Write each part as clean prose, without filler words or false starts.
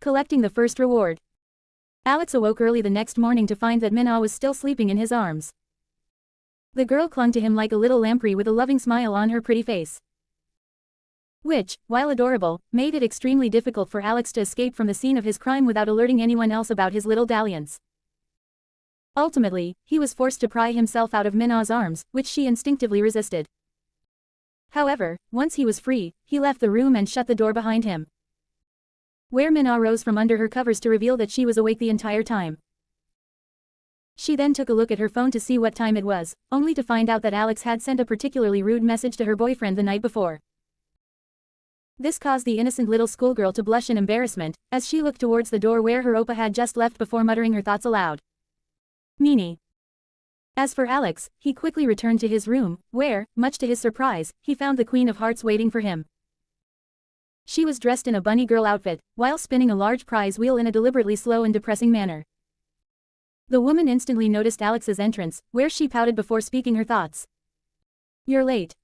Collecting the first reward. Alex awoke early the next morning to find that Minna was still sleeping in his arms. The girl clung to him like a little lamprey with a loving smile on her pretty face. Which, while adorable, made it extremely difficult for Alex to escape from the scene of his crime without alerting anyone else about his little dalliance. Ultimately, he was forced to pry himself out of Minna's arms, which she instinctively resisted. However, once he was free, he left the room and shut the door behind him. Where Minna rose from under her covers to reveal that she was awake the entire time. She then took a look at her phone to see what time it was, only to find out that Alex had sent a particularly rude message to her boyfriend the night before. This caused the innocent little schoolgirl to blush in embarrassment, as she looked towards the door where her oppa had just left before muttering her thoughts aloud. Meanie. As for Alex, he quickly returned to his room, where, much to his surprise, he found the Queen of Hearts waiting for him. She was dressed in a bunny girl outfit, while spinning a large prize wheel in a deliberately slow and depressing manner. The woman instantly noticed Alex's entrance, where she pouted before speaking her thoughts. "You're late."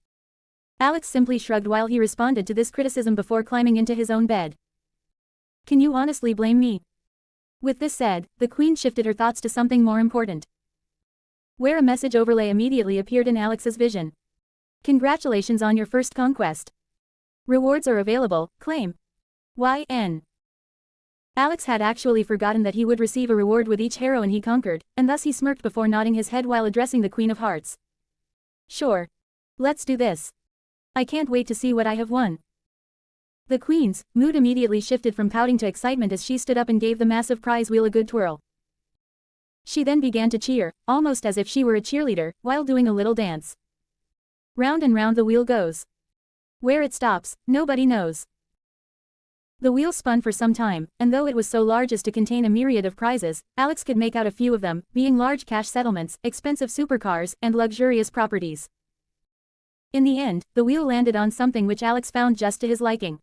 Alex simply shrugged while he responded to this criticism before climbing into his own bed. "Can you honestly blame me?" With this said, the Queen shifted her thoughts to something more important. Where a message overlay immediately appeared in Alex's vision. "Congratulations on your first conquest. Rewards are available, claim." YN. Alex had actually forgotten that he would receive a reward with each heroine he conquered, and thus he smirked before nodding his head while addressing the Queen of Hearts. "Sure. Let's do this. I can't wait to see what I have won." The Queen's mood immediately shifted from pouting to excitement as she stood up and gave the massive prize wheel a good twirl. She then began to cheer, almost as if she were a cheerleader, while doing a little dance. Round and round the wheel goes. Where it stops, nobody knows. The wheel spun for some time, and though it was so large as to contain a myriad of prizes, Alex could make out a few of them, being large cash settlements, expensive supercars, and luxurious properties. In the end, the wheel landed on something which Alex found just to his liking.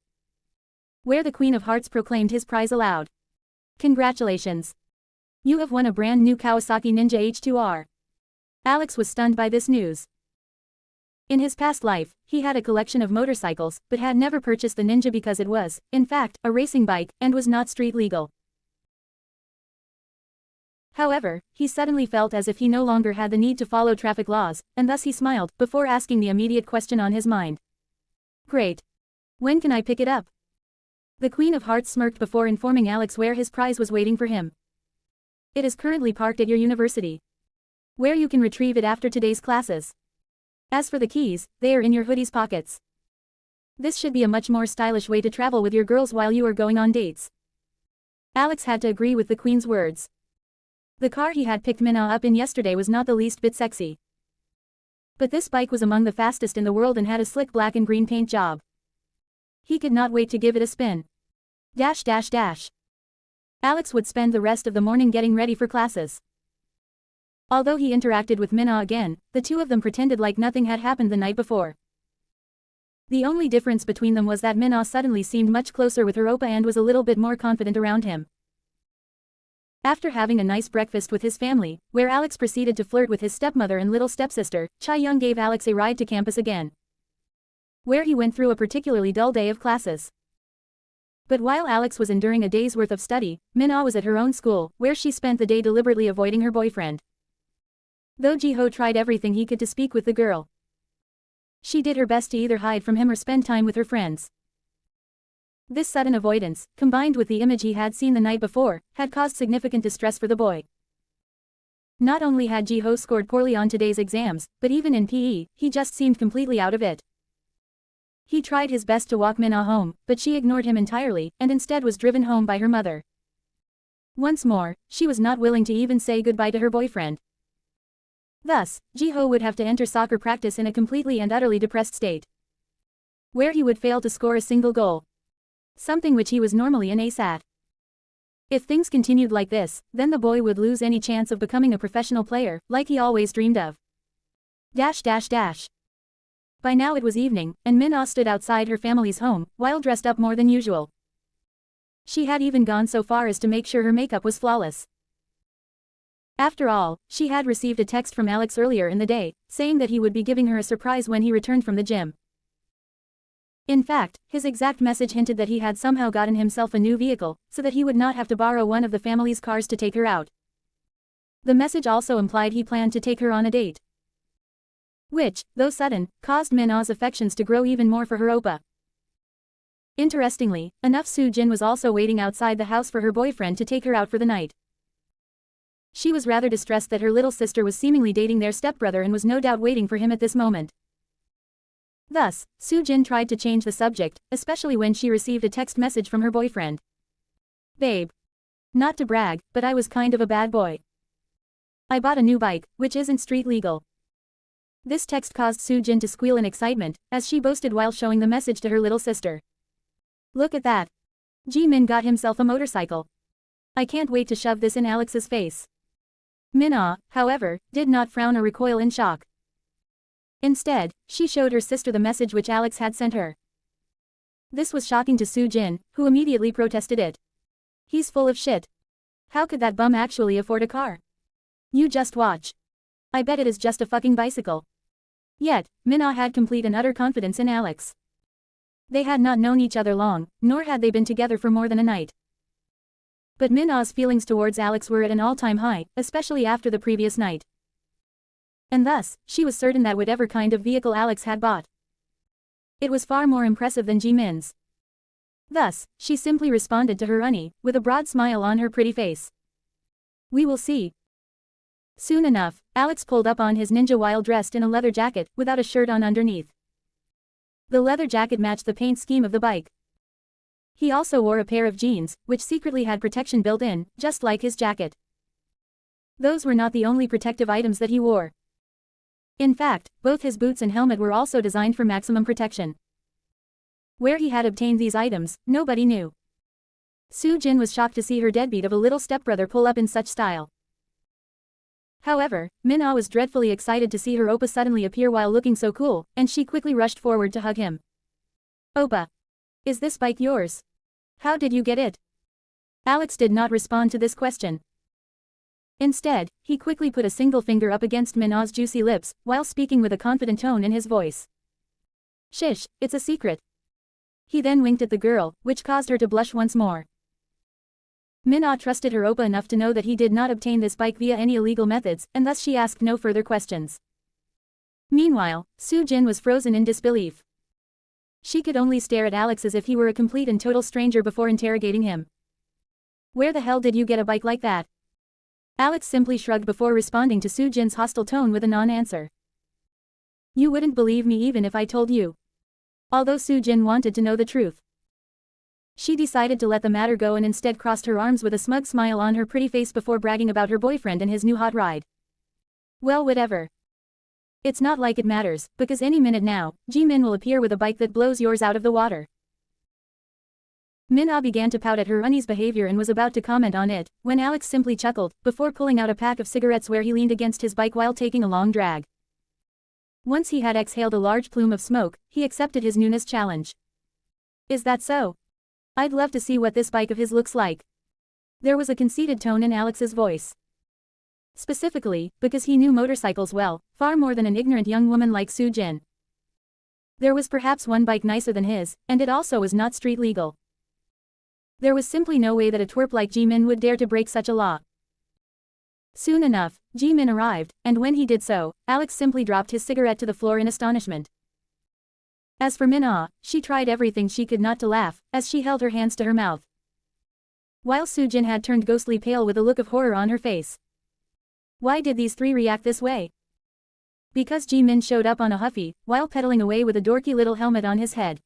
Where the Queen of Hearts proclaimed his prize aloud. "Congratulations. You have won a brand new Kawasaki Ninja H2R. Alex was stunned by this news. In his past life, he had a collection of motorcycles, but had never purchased the Ninja because it was, in fact, a racing bike, and was not street legal. However, he suddenly felt as if he no longer had the need to follow traffic laws, and thus he smiled, before asking the immediate question on his mind. "Great. When can I pick it up?" The Queen of Hearts smirked before informing Alex where his prize was waiting for him. "It is currently parked at your university, where you can retrieve it after today's classes. As for the keys, they are in your hoodie's pockets. This should be a much more stylish way to travel with your girls while you are going on dates." Alex had to agree with the Queen's words. The car he had picked Minna up in yesterday was not the least bit sexy. But this bike was among the fastest in the world and had a slick black and green paint job. He could not wait to give it a spin. Alex would spend the rest of the morning getting ready for classes. Although he interacted with Minna again, the two of them pretended like nothing had happened the night before. The only difference between them was that Minna suddenly seemed much closer with her oppa and was a little bit more confident around him. After having a nice breakfast with his family, where Alex proceeded to flirt with his stepmother and little stepsister, Chae-young gave Alex a ride to campus again, where he went through a particularly dull day of classes. But while Alex was enduring a day's worth of study, Minna was at her own school, where she spent the day deliberately avoiding her boyfriend. Though Ji-ho tried everything he could to speak with the girl, she did her best to either hide from him or spend time with her friends. This sudden avoidance, combined with the image he had seen the night before, had caused significant distress for the boy. Not only had Ji-ho scored poorly on today's exams, but even in PE, he just seemed completely out of it. He tried his best to walk Minna home, but she ignored him entirely, and instead was driven home by her mother. Once more, she was not willing to even say goodbye to her boyfriend. Thus, Ji-ho would have to enter soccer practice in a completely and utterly depressed state, where he would fail to score a single goal, something which he was normally an ace at. If things continued like this, then the boy would lose any chance of becoming a professional player, like he always dreamed of. By now it was evening, and Minna stood outside her family's home, while dressed up more than usual. She had even gone so far as to make sure her makeup was flawless. After all, she had received a text from Alex earlier in the day, saying that he would be giving her a surprise when he returned from the gym. In fact, his exact message hinted that he had somehow gotten himself a new vehicle, so that he would not have to borrow one of the family's cars to take her out. The message also implied he planned to take her on a date. Which, though sudden, caused Min-Ah's affections to grow even more for her oppa. Interestingly enough, Soo-jin was also waiting outside the house for her boyfriend to take her out for the night. She was rather distressed that her little sister was seemingly dating their stepbrother and was no doubt waiting for him at this moment. Thus, Soo-jin tried to change the subject, especially when she received a text message from her boyfriend. "Babe. Not to brag, but I was kind of a bad boy. I bought a new bike, which isn't street legal." This text caused Soo-jin to squeal in excitement, as she boasted while showing the message to her little sister. "Look at that. Ji-min got himself a motorcycle. I can't wait to shove this in Alex's face." Min-Ah, however, did not frown or recoil in shock. Instead, she showed her sister the message which Alex had sent her. This was shocking to Soo-jin, who immediately protested it. "He's full of shit. How could that bum actually afford a car? You just watch. I bet it is just a fucking bicycle." Yet, Min-Ah had complete and utter confidence in Alex. They had not known each other long, nor had they been together for more than a night. But Min-Ah's feelings towards Alex were at an all-time high, especially after the previous night. And thus, she was certain that whatever kind of vehicle Alex had bought, it was far more impressive than Ji-min's. Thus, she simply responded to her honey, with a broad smile on her pretty face. "We will see." Soon enough, Alex pulled up on his ninja while dressed in a leather jacket, without a shirt on underneath. The leather jacket matched the paint scheme of the bike. He also wore a pair of jeans, which secretly had protection built in, just like his jacket. Those were not the only protective items that he wore. In fact, both his boots and helmet were also designed for maximum protection. Where he had obtained these items, nobody knew. Soo-jin was shocked to see her deadbeat of a little stepbrother pull up in such style. However, Min-Ah was dreadfully excited to see her oppa suddenly appear while looking so cool, and she quickly rushed forward to hug him. "Oppa. Is this bike yours? How did you get it?" Alex did not respond to this question. Instead, he quickly put a single finger up against Min-Ah's juicy lips, while speaking with a confident tone in his voice. "Shish, it's a secret." He then winked at the girl, which caused her to blush once more. Min-Ah trusted her oppa enough to know that he did not obtain this bike via any illegal methods, and thus she asked no further questions. Meanwhile, Soo-jin was frozen in disbelief. She could only stare at Alex as if he were a complete and total stranger before interrogating him. "Where the hell did you get a bike like that?" Alex simply shrugged before responding to Soo-jin's hostile tone with a non-answer. "You wouldn't believe me even if I told you." Although Soo-jin wanted to know the truth, she decided to let the matter go and instead crossed her arms with a smug smile on her pretty face before bragging about her boyfriend and his new hot ride. "Well, whatever. It's not like it matters, because any minute now, Ji-min will appear with a bike that blows yours out of the water." Min-Ah began to pout at her honey's behavior and was about to comment on it, when Alex simply chuckled, before pulling out a pack of cigarettes where he leaned against his bike while taking a long drag. Once he had exhaled a large plume of smoke, he accepted his newness challenge. "Is that so? I'd love to see what this bike of his looks like." There was a conceited tone in Alex's voice. Specifically, because he knew motorcycles well, far more than an ignorant young woman like Soo-jin. There was perhaps one bike nicer than his, and it also was not street legal. There was simply no way that a twerp like Ji-min would dare to break such a law. Soon enough, Ji-min arrived, and when he did so, Alex simply dropped his cigarette to the floor in astonishment. As for Min-Ah, she tried everything she could not to laugh, as she held her hands to her mouth. While Soo-jin had turned ghostly pale with a look of horror on her face. Why did these three react this way? Because Ji-min showed up on a huffy, while pedaling away with a dorky little helmet on his head.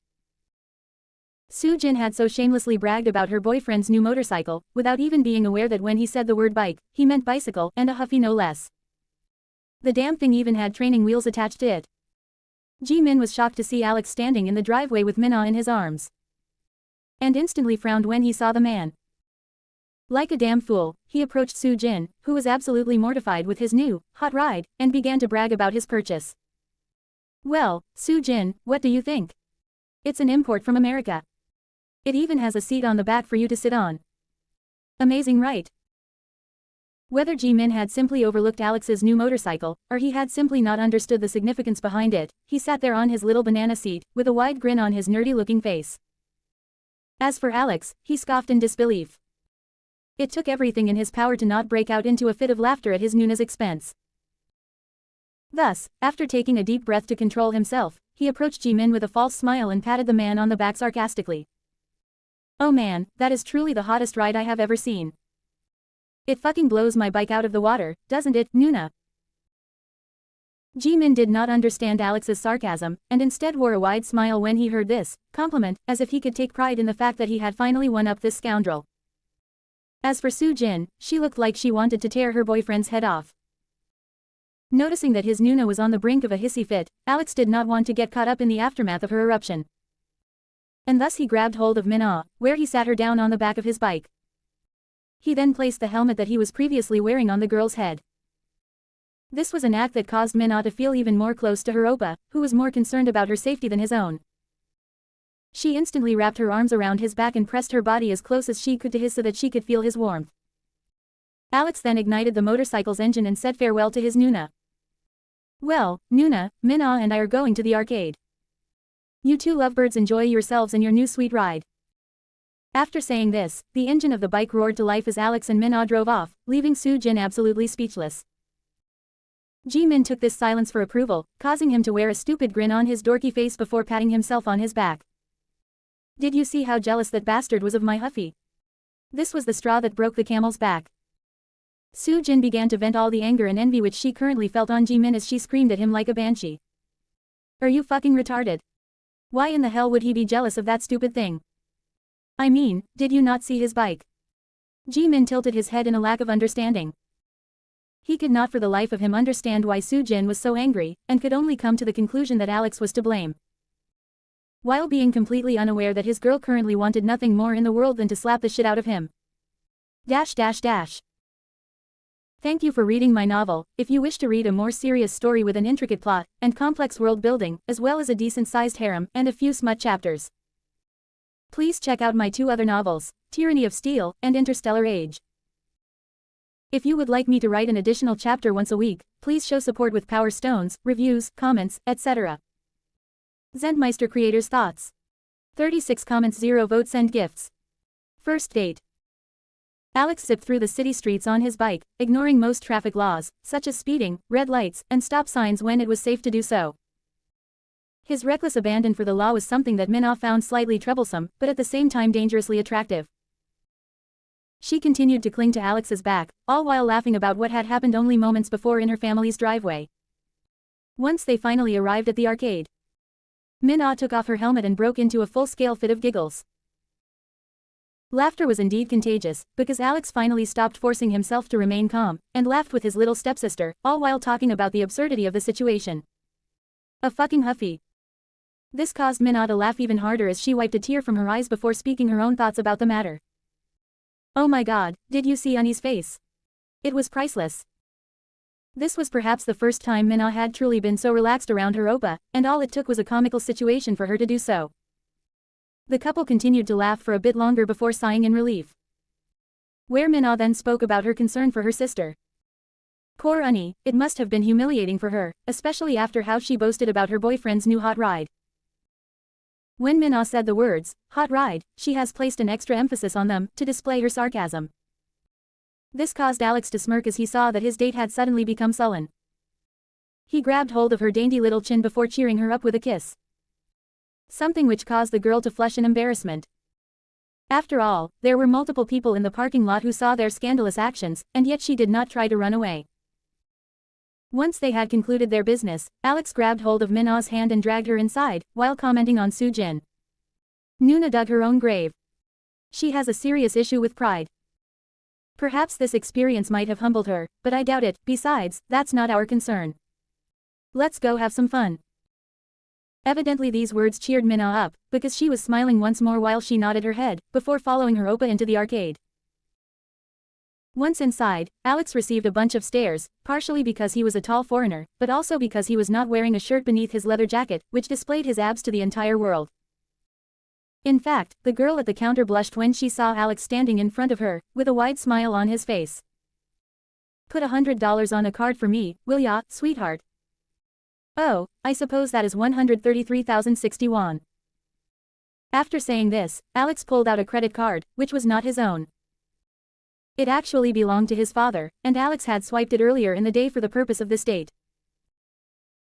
Soo-jin had so shamelessly bragged about her boyfriend's new motorcycle, without even being aware that when he said the word bike, he meant bicycle, and a huffy no less. The damn thing even had training wheels attached to it. Ji-min was shocked to see Alex standing in the driveway with Min-Ah in his arms. And instantly frowned when he saw the man. Like a damn fool, he approached Soo-jin, who was absolutely mortified with his new, hot ride, and began to brag about his purchase. "Well, Soo-jin, what do you think? It's an import from America. It even has a seat on the back for you to sit on. Amazing, right?" Whether Ji-min had simply overlooked Alex's new motorcycle, or he had simply not understood the significance behind it, he sat there on his little banana seat, with a wide grin on his nerdy-looking face. As for Alex, he scoffed in disbelief. It took everything in his power to not break out into a fit of laughter at his Nuna's expense. Thus, after taking a deep breath to control himself, he approached Ji-min with a false smile and patted the man on the back sarcastically. "Oh man, that is truly the hottest ride I have ever seen. It fucking blows my bike out of the water, doesn't it, Nuna?" Ji-min did not understand Alex's sarcasm, and instead wore a wide smile when he heard this compliment, as if he could take pride in the fact that he had finally won up this scoundrel. As for Soo-jin, she looked like she wanted to tear her boyfriend's head off. Noticing that his Nuna was on the brink of a hissy fit, Alex did not want to get caught up in the aftermath of her eruption. And thus he grabbed hold of Min-ah, where he sat her down on the back of his bike. He then placed the helmet that he was previously wearing on the girl's head. This was an act that caused Min-ah to feel even more close to her oppa, who was more concerned about her safety than his own. She instantly wrapped her arms around his back and pressed her body as close as she could to his so that she could feel his warmth. Alex then ignited the motorcycle's engine and said farewell to his Nuna. "Well, Nuna, Min-ah and I are going to the arcade. You two lovebirds enjoy yourselves in your new sweet ride." After saying this, the engine of the bike roared to life as Alex and Min-ah drove off, leaving Soo-jin absolutely speechless. Ji-min took this silence for approval, causing him to wear a stupid grin on his dorky face before patting himself on his back. "Did you see how jealous that bastard was of my huffy?" This was the straw that broke the camel's back. Soo-jin began to vent all the anger and envy which she currently felt on Ji-min as she screamed at him like a banshee. "Are you fucking retarded? Why in the hell would he be jealous of that stupid thing? I mean, did you not see his bike?" Ji-min tilted his head in a lack of understanding. He could not for the life of him understand why Soo-jin was so angry, and could only come to the conclusion that Alex was to blame. While being completely unaware that his girl currently wanted nothing more in the world than to slap the shit out of him. Thank you for reading my novel. If you wish to read a more serious story with an intricate plot, and complex world building, as well as a decent-sized harem, and a few smut chapters, please check out my 2 other novels, Tyranny of Steel, and Interstellar Age. If you would like me to write an additional chapter once a week, please show support with power stones, reviews, comments, etc. Zentmeister Creators Thoughts. 36 comments, 0 votes and gifts. First date. Alex zipped through the city streets on his bike, ignoring most traffic laws, such as speeding, red lights, and stop signs when it was safe to do so. His reckless abandon for the law was something that Min-ah found slightly troublesome, but at the same time dangerously attractive. She continued to cling to Alex's back, all while laughing about what had happened only moments before in her family's driveway. Once they finally arrived at the arcade, Min-ah took off her helmet and broke into a full-scale fit of giggles. Laughter was indeed contagious, because Alex finally stopped forcing himself to remain calm, and laughed with his little stepsister, all while talking about the absurdity of the situation. A fucking huffy. This caused Min-ah to laugh even harder as she wiped a tear from her eyes before speaking her own thoughts about the matter. "Oh my god, did you see Unnie's face? It was priceless." This was perhaps the first time Min-ah had truly been so relaxed around her oppa, and all it took was a comical situation for her to do so. The couple continued to laugh for a bit longer before sighing in relief. Where Min-ah then spoke about her concern for her sister. Poor Unnie, it must have been humiliating for her, especially after how she boasted about her boyfriend's new hot ride. When Min-ah said the words, hot ride, she has placed an extra emphasis on them, to display her sarcasm. This caused Alex to smirk as he saw that his date had suddenly become sullen. He grabbed hold of her dainty little chin before cheering her up with a kiss. Something which caused the girl to flush in embarrassment. After all, there were multiple people in the parking lot who saw their scandalous actions, and yet she did not try to run away. Once they had concluded their business, Alex grabbed hold of Min-ah's hand and dragged her inside, while commenting on Soo-jin. Nuna dug her own grave. She has a serious issue with pride. Perhaps this experience might have humbled her, but I doubt it. Besides, that's not our concern. Let's go have some fun. Evidently these words cheered Min-ah up, because she was smiling once more while she nodded her head, before following her oppa into the arcade. Once inside, Alex received a bunch of stares, partially because he was a tall foreigner, but also because he was not wearing a shirt beneath his leather jacket, which displayed his abs to the entire world. In fact, the girl at the counter blushed when she saw Alex standing in front of her, with a wide smile on his face. put $100 on a card for me, will ya, sweetheart? Oh, I suppose that is 133,060 won. After saying this, Alex pulled out a credit card, which was not his own. It actually belonged to his father, and Alex had swiped it earlier in the day for the purpose of this date.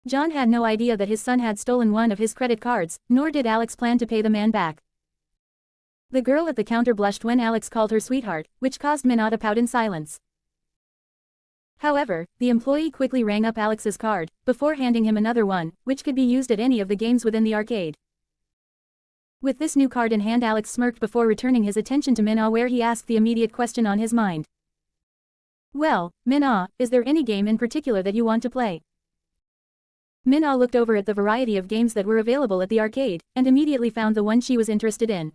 John had no idea that his son had stolen one of his credit cards, nor did Alex plan to pay the man back. The girl at the counter blushed when Alex called her sweetheart, which caused Minna to pout in silence. However, the employee quickly rang up Alex's card, before handing him another one, which could be used at any of the games within the arcade. With this new card in hand, Alex smirked before returning his attention to Minna, where he asked the immediate question on his mind. Well, Minna, is there any game in particular that you want to play? Minna looked over at the variety of games that were available at the arcade, and immediately found the one she was interested in.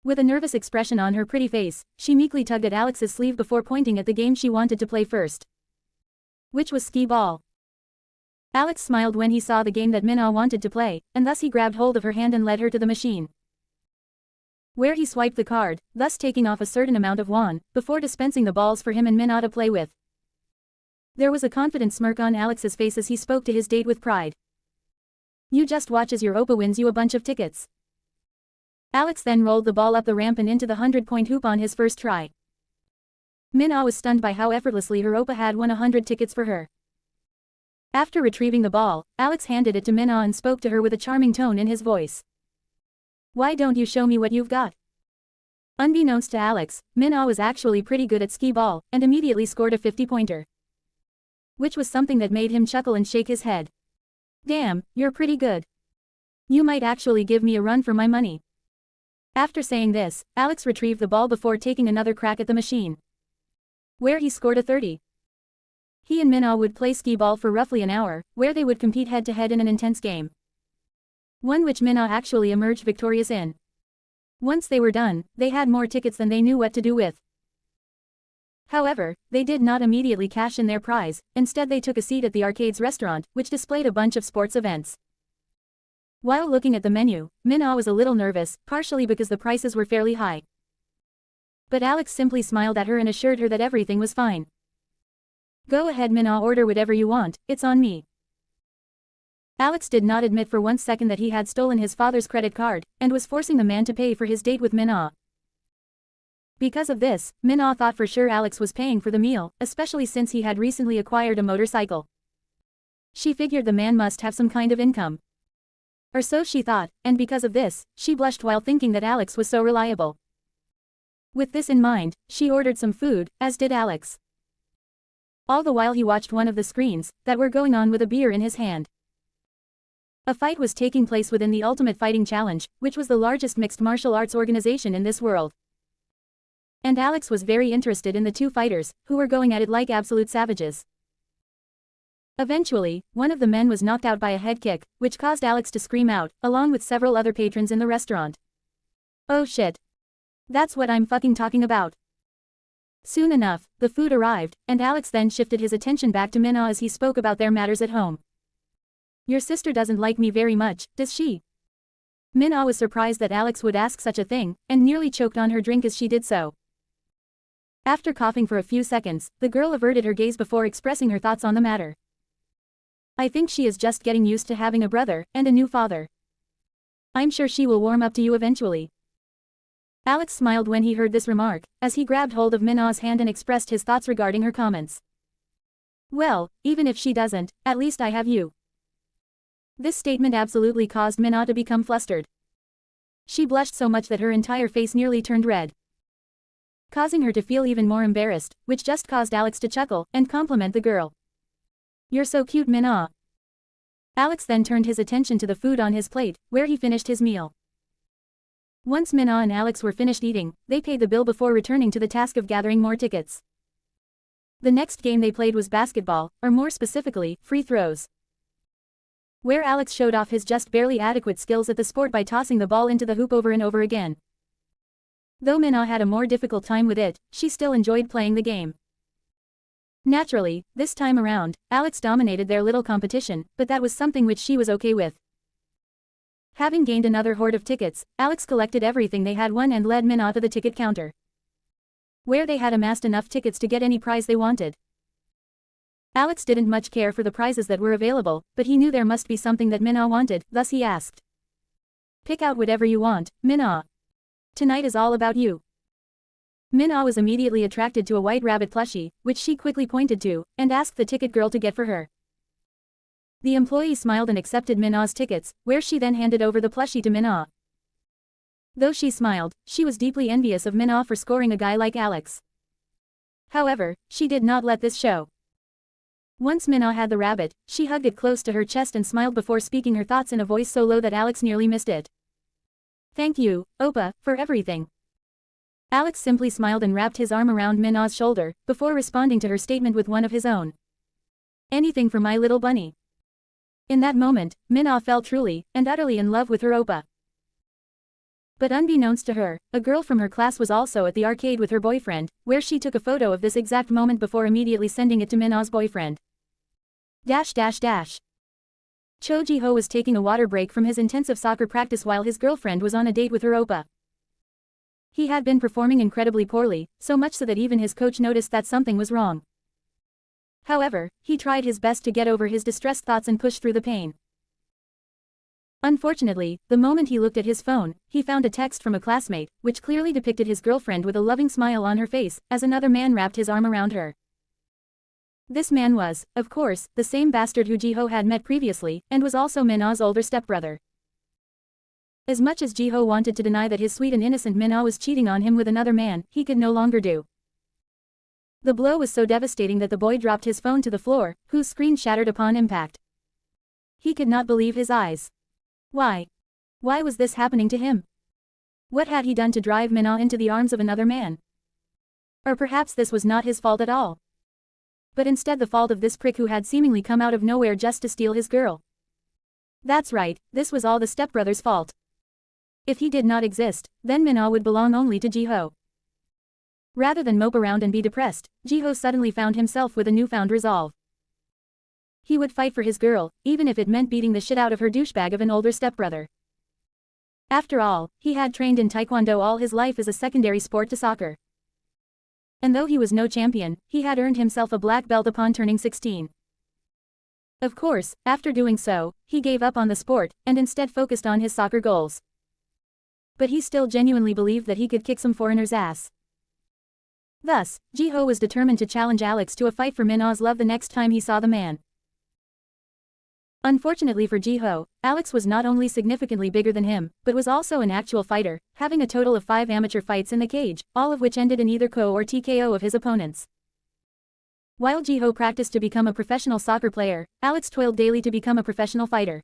With a nervous expression on her pretty face, she meekly tugged at Alex's sleeve before pointing at the game she wanted to play first. Which was skee ball. Alex smiled when he saw the game that Minna wanted to play, and thus he grabbed hold of her hand and led her to the machine, where he swiped the card, thus taking off a certain amount of won, before dispensing the balls for him and Minna to play with. There was a confident smirk on Alex's face as he spoke to his date with pride. You just watch as your oppa wins you a bunch of tickets. Alex then rolled the ball up the ramp and into the 100-point hoop on his first try. Minna was stunned by how effortlessly her oppa had won 100 tickets for her. After retrieving the ball, Alex handed it to Minna and spoke to her with a charming tone in his voice. Why don't you show me what you've got? Unbeknownst to Alex, Minna was actually pretty good at skee ball, and immediately scored a 50-pointer. Which was something that made him chuckle and shake his head. Damn, you're pretty good. You might actually give me a run for my money. After saying this, Alex retrieved the ball before taking another crack at the machine, where he scored a 30. He and Minna would play skee ball for roughly an hour, where they would compete head-to-head in an intense game. One which Minna actually emerged victorious in. Once they were done, they had more tickets than they knew what to do with. However, they did not immediately cash in their prize, instead they took a seat at the arcade's restaurant, which displayed a bunch of sports events. While looking at the menu, Minna was a little nervous, partially because the prices were fairly high. But Alex simply smiled at her and assured her that everything was fine. Go ahead Minna, order whatever you want, it's on me. Alex did not admit for 1 second that he had stolen his father's credit card, and was forcing the man to pay for his date with Minna. Because of this, Minna thought for sure Alex was paying for the meal, especially since he had recently acquired a motorcycle. She figured the man must have some kind of income. Or so she thought, and because of this, she blushed while thinking that Alex was so reliable. With this in mind, she ordered some food, as did Alex. All the while he watched one of the screens that were going on with a beer in his hand. A fight was taking place within the Ultimate Fighting Challenge, which was the largest mixed martial arts organization in this world. And Alex was very interested in the two fighters, who were going at it like absolute savages. Eventually, one of the men was knocked out by a head kick, which caused Alex to scream out, along with several other patrons in the restaurant. Oh shit. That's what I'm fucking talking about. Soon enough, the food arrived, and Alex then shifted his attention back to Minna as he spoke about their matters at home. Your sister doesn't like me very much, does she? Minna was surprised that Alex would ask such a thing, and nearly choked on her drink as she did so. After coughing for a few seconds, the girl averted her gaze before expressing her thoughts on the matter. I think she is just getting used to having a brother, and a new father. I'm sure she will warm up to you eventually. Alex smiled when he heard this remark, as he grabbed hold of Minna's hand and expressed his thoughts regarding her comments. Well, even if she doesn't, at least I have you. This statement absolutely caused Minna to become flustered. She blushed so much that her entire face nearly turned red, causing her to feel even more embarrassed, which just caused Alex to chuckle and compliment the girl. You're so cute, Minna. Alex then turned his attention to the food on his plate, where he finished his meal. Once Minna and Alex were finished eating, they paid the bill before returning to the task of gathering more tickets. The next game they played was basketball, or more specifically, free throws, where Alex showed off his just barely adequate skills at the sport by tossing the ball into the hoop over and over again. Though Minna had a more difficult time with it, she still enjoyed playing the game. Naturally, this time around, Alex dominated their little competition, but that was something which she was okay with. Having gained another hoard of tickets, Alex collected everything they had won and led Minna to the ticket counter. where they had amassed enough tickets to get any prize they wanted. Alex didn't much care for the prizes that were available, but he knew there must be something that Min-ah wanted, thus he asked. Pick out whatever you want, Min-ah. Tonight is all about you. Min-ah was immediately attracted to a white rabbit plushie, which she quickly pointed to, and asked the ticket girl to get for her. The employee smiled and accepted Min-ah's tickets, where she then handed over the plushie to Min-ah. Though she smiled, she was deeply envious of Min-ah for scoring a guy like Alex. However, she did not let this show. Once Min-ah had the rabbit, she hugged it close to her chest and smiled before speaking her thoughts in a voice so low that Alex nearly missed it. Thank you, Oppa, for everything. Alex simply smiled and wrapped his arm around Min-ah's shoulder, before responding to her statement with one of his own. Anything for my little bunny. In that moment, Min-ah fell truly and utterly in love with her Oppa. But unbeknownst to her, a girl from her class was also at the arcade with her boyfriend, where she took a photo of this exact moment before immediately sending it to Min-ah's boyfriend. Cho Ji-ho was taking a water break from his intensive soccer practice while his girlfriend was on a date with her Oppa. He had been performing incredibly poorly, so much so that even his coach noticed that something was wrong. However, he tried his best to get over his distressed thoughts and push through the pain. Unfortunately, the moment he looked at his phone, he found a text from a classmate, which clearly depicted his girlfriend with a loving smile on her face, as another man wrapped his arm around her. This man was, of course, the same bastard who Ji-ho had met previously, and was also Min-ah's older stepbrother. As much as Ji-ho wanted to deny that his sweet and innocent Min-ah was cheating on him with another man, he could no longer do. The blow was so devastating that the boy dropped his phone to the floor, whose screen shattered upon impact. He could not believe his eyes. Why? Why was this happening to him? What had he done to drive Min-ah into the arms of another man? Or perhaps this was not his fault at all. But instead the fault of this prick who had seemingly come out of nowhere just to steal his girl. That's right, this was all the stepbrother's fault. If he did not exist, then Min-ah would belong only to Ji-ho. Rather than mope around and be depressed, Ji-ho suddenly found himself with a newfound resolve. He would fight for his girl, even if it meant beating the shit out of her douchebag of an older stepbrother. After all, he had trained in taekwondo all his life as a secondary sport to soccer. And though he was no champion, he had earned himself a black belt upon turning 16. Of course, after doing so, he gave up on the sport, and instead focused on his soccer goals. But he still genuinely believed that he could kick some foreigner's ass. Thus, Ji-ho was determined to challenge Alex to a fight for Min-ah's love the next time he saw the man. Unfortunately for Ji-ho, Alex was not only significantly bigger than him, but was also an actual fighter, having a total of 5 amateur fights in the cage, all of which ended in either KO or TKO of his opponents. While Ji-ho practiced to become a professional soccer player, Alex toiled daily to become a professional fighter.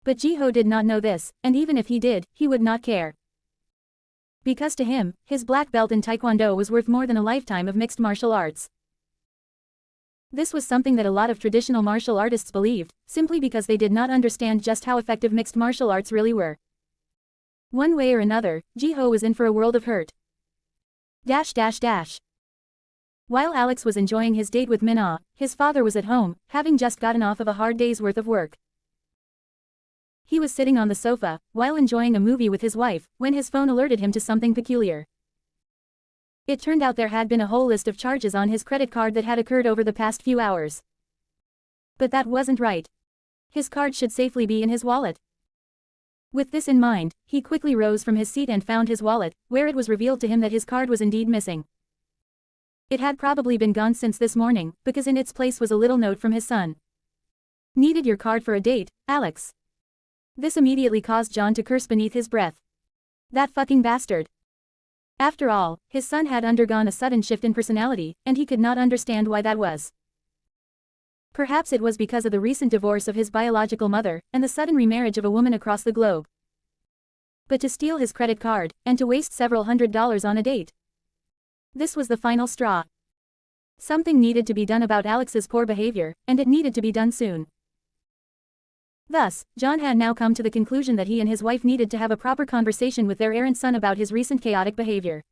But Ji-ho did not know this, and even if he did, he would not care. Because to him, his black belt in taekwondo was worth more than a lifetime of mixed martial arts. This was something that a lot of traditional martial artists believed, simply because they did not understand just how effective mixed martial arts really were. One way or another, Ji-ho was in for a world of hurt. While Alex was enjoying his date with Min-ah, his father was at home, having just gotten off of a hard day's worth of work. He was sitting on the sofa, while enjoying a movie with his wife, when his phone alerted him to something peculiar. It turned out there had been a whole list of charges on his credit card that had occurred over the past few hours. But that wasn't right. His card should safely be in his wallet. With this in mind, he quickly rose from his seat and found his wallet, where it was revealed to him that his card was indeed missing. It had probably been gone since this morning, because in its place was a little note from his son. Needed your card for a date, Alex. This immediately caused John to curse beneath his breath. That fucking bastard. After all, his son had undergone a sudden shift in personality, and he could not understand why that was. Perhaps it was because of the recent divorce of his biological mother, and the sudden remarriage of a woman across the globe. But to steal his credit card, and to waste several $100s on a date. This was the final straw. Something needed to be done about Alex's poor behavior, and it needed to be done soon. Thus, John had now come to the conclusion that he and his wife needed to have a proper conversation with their errant son about his recent chaotic behavior.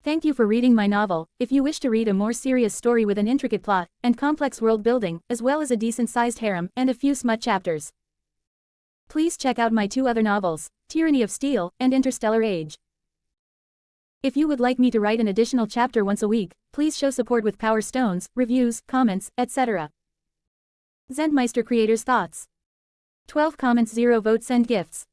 Thank you for reading my novel. If you wish to read a more serious story with an intricate plot, and complex world building, as well as a decent-sized harem, and a few smut chapters, please check out my 2 other novels, Tyranny of Steel, and Interstellar Age. If you would like me to write an additional chapter once a week, please show support with power stones, reviews, comments, etc. Zentmeister creators' thoughts. 12 comments, 0 votes, send gifts.